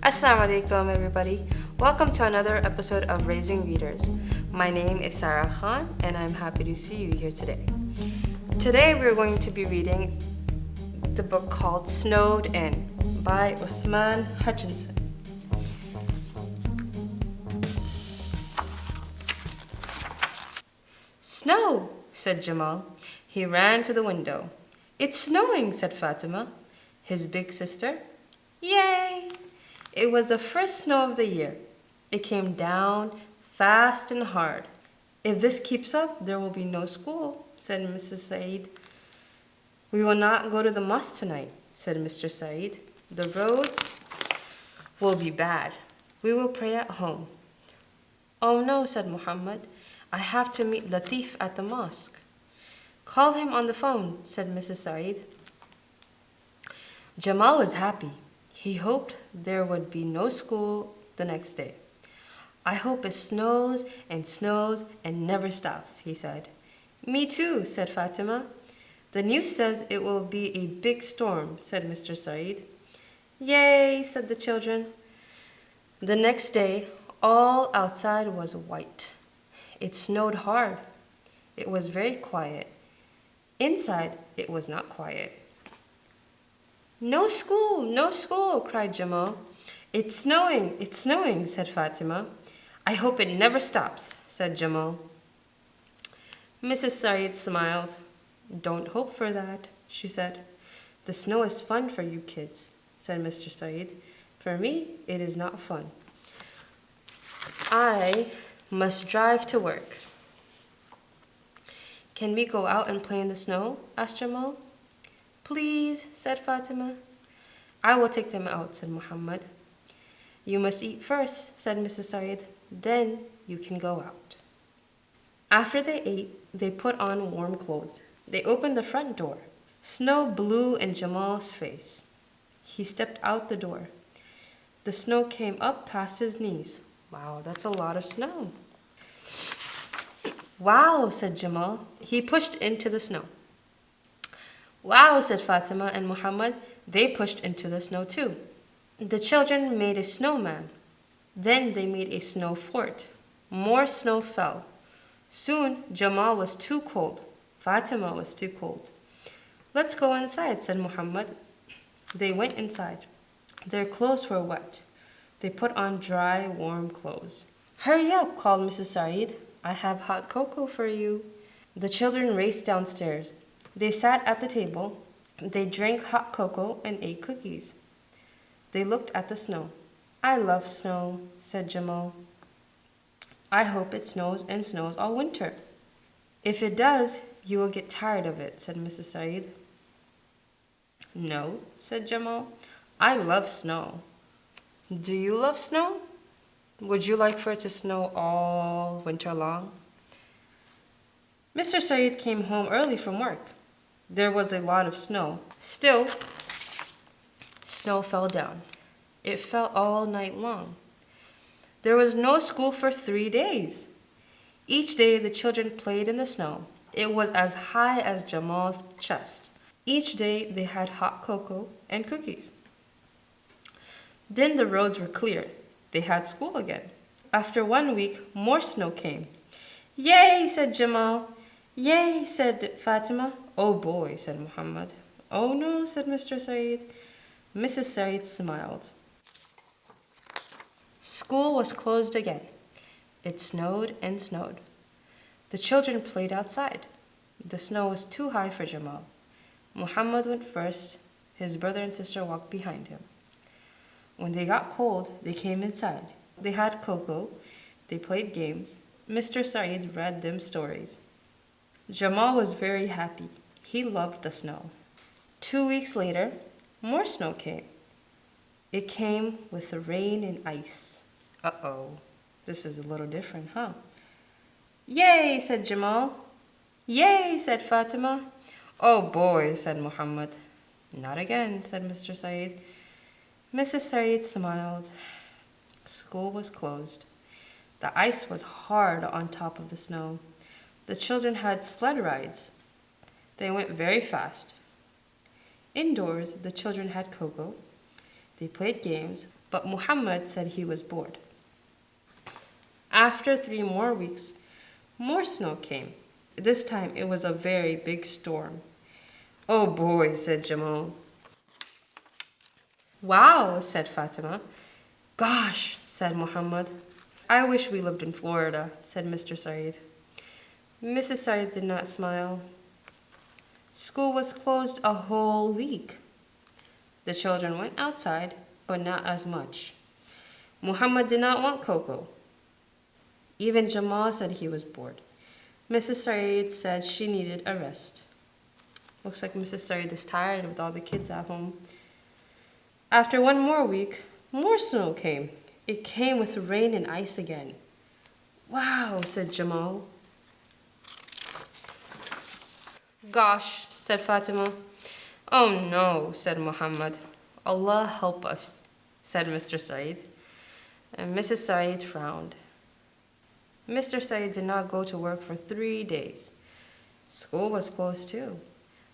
Assalamu alaikum, everybody. Welcome to another episode of Raising Readers. My name is Sarah Khan, and I'm happy to see you here today. Today, we're going to be reading the book called Snowed In by Uthman Hutchinson. Snow, said Jamal. He ran to the window. It's snowing, said Fatima, his big sister. Yay! It was the first snow of the year. It came down fast and hard. If this keeps up, there will be no school, said Mrs. Said. We will not go to the mosque tonight, said Mr. Said. The roads will be bad. We will pray at home. Oh no, said Muhammad. I have to meet Latif at the mosque. Call him on the phone, said Mrs. Said. Jamal was happy. He hoped there would be no school the next day. I hope it snows and snows and never stops, he said. Me too, said Fatima. The news says it will be a big storm, said Mr. Said. Yay, said the children. The next day, all outside was white. It snowed hard. It was very quiet. Inside, it was not quiet. No school, cried Jamal. It's snowing, said Fatima. I hope it never stops, said Jamal. Mrs. Said smiled. Don't hope for that, she said. The snow is fun for you kids, said Mr. Said. For me, it is not fun. I must drive to work. Can we go out and play in the snow? Asked Jamal. Please, said Fatima. I will take them out, said Muhammad. You must eat first, said Mrs. Said. Then you can go out. After they ate, they put on warm clothes. They opened the front door. Snow blew in Jamal's face. He stepped out the door. The snow came up past his knees. Wow, that's a lot of snow. Wow, said Jamal. He pushed into the snow. Wow, said Fatima and Muhammad. They pushed into the snow too. The children made a snowman. Then they made a snow fort. More snow fell. Soon Jamal was too cold. Fatima was too cold. Let's go inside, said Muhammad. They went inside. Their clothes were wet. They put on dry, warm clothes. Hurry up, called Mrs. Said. I have hot cocoa for you. The children raced downstairs. They sat at the table. They drank hot cocoa and ate cookies. They looked at the snow. I love snow, said Jamal. I hope it snows and snows all winter. If it does, you will get tired of it, said Mrs. Said. No, said Jamal. I love snow. Do you love snow? Would you like for it to snow all winter long? Mr. Said came home early from work. There was a lot of snow. Still, snow fell down. It fell all night long. There was no school for 3 days. Each day the children played in the snow. It was as high as Jamal's chest. Each day they had hot cocoa and cookies. Then the roads were cleared. They had school again. After 1 week, more snow came. Yay, said Jamal. Yay, said Fatima. Oh boy, said Muhammad. Oh no, said Mr. Said. Mrs. Said smiled. School was closed again. It snowed and snowed. The children played outside. The snow was too high for Jamal. Muhammad went first. His brother and sister walked behind him. When they got cold, they came inside. They had cocoa. They played games. Mr. Said read them stories. Jamal was very happy. He loved the snow. 2 weeks later, more snow came. It came with rain and ice. Uh-oh, this is a little different, huh? Yay, said Jamal. Yay, said Fatima. Oh boy, said Muhammad. Not again, said Mr. Said. Mrs. Said smiled. School was closed. The ice was hard on top of the snow. The children had sled rides. They went very fast. Indoors, the children had cocoa. They played games, but Muhammad said he was bored. After 3 more weeks, more snow came. This time it was a very big storm. "Oh boy," said Jamal. "Wow," said Fatima. "Gosh," said Muhammad. "I wish we lived in Florida," said Mr. Saeed. Mrs. Saeed did not smile. School was closed a whole week. The children went outside, but not as much. Muhammad did not want cocoa. Even Jamal said he was bored. Mrs. Saeed said she needed a rest. Looks like Mrs. Saeed is tired with all the kids at home. After 1 more week, more snow came. It came with rain and ice again. "Wow," said Jamal. "Gosh," said Fatima. "Oh no," said Muhammad. "Allah help us," said Mr. Saeed. And Mrs. Saeed frowned. Mr. Saeed did not go to work for 3 days. School was closed too.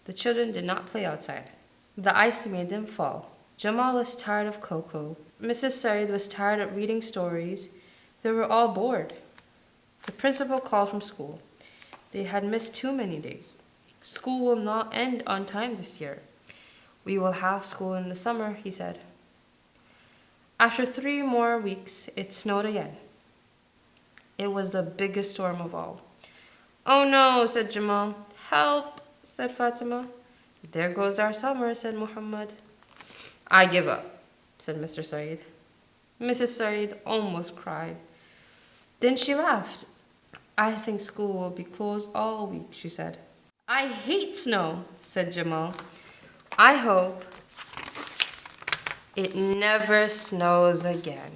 The children did not play outside. The ice made them fall. Jamal was tired of cocoa. Mrs. Saeed was tired of reading stories. They were all bored. The principal called from school. They had missed too many days. School will not end on time this year. "We will have school in the summer," he said. After 3 more weeks, it snowed again. It was the biggest storm of all. "Oh no," said Jamal. "Help," said Fatima. "There goes our summer," said Muhammad. "I give up," said Mr. Saeed. Mrs. Saeed almost cried. Then she laughed. "I think school will be closed all week," she said. "I hate snow," said Jamal. "I hope it never snows again."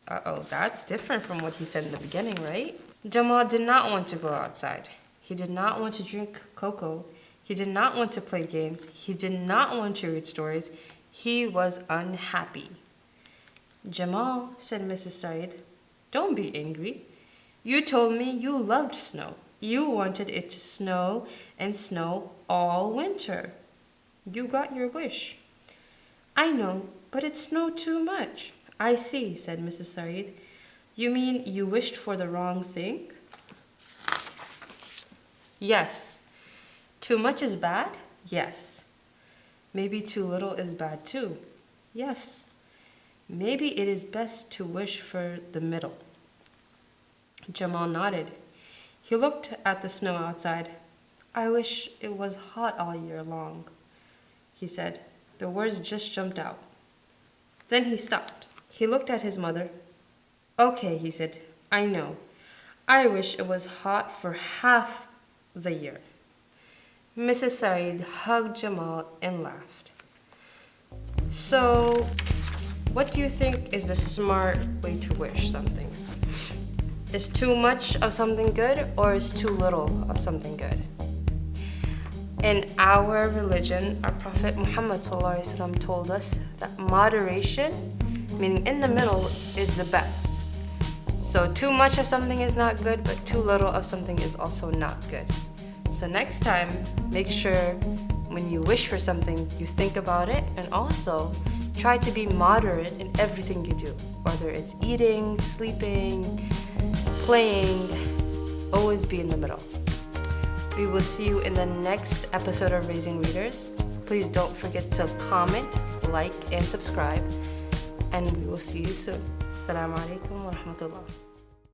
Uh-oh, that's different from what he said in the beginning, right? Jamal did not want to go outside. He did not want to drink cocoa. He did not want to play games. He did not want to read stories. He was unhappy. "Jamal," said Mrs. Saeed, "don't be angry. You told me you loved snow. You wanted it to snow and snow all winter. You got your wish." "I know, but it snowed too much." "I see," said Mrs. Saeed. "You mean you wished for the wrong thing?" "Yes." "Too much is bad?" "Yes." "Maybe too little is bad too?" "Yes." "Maybe it is best to wish for the middle." Jamal nodded. He looked at the snow outside. "I wish it was hot all year long," he said. The words just jumped out. Then he stopped. He looked at his mother. "Okay," he said, "I know. I wish it was hot for half the year." Mrs. Saeed hugged Jamal and laughed. So, what do you think is the smart way to wish something? Is too much of something good, or is too little of something good? In our religion, our Prophet Muhammad ﷺ told us that moderation, meaning in the middle, is the best. So too much of something is not good, but too little of something is also not good. So next time, make sure when you wish for something, you think about it, and also try to be moderate in everything you do, whether it's eating, sleeping, playing, always be in the middle. We will see you in the next episode of Raising Readers. Please don't forget to comment, like, and subscribe. And we will see you soon. Assalamu alaikum wa rahmatullah.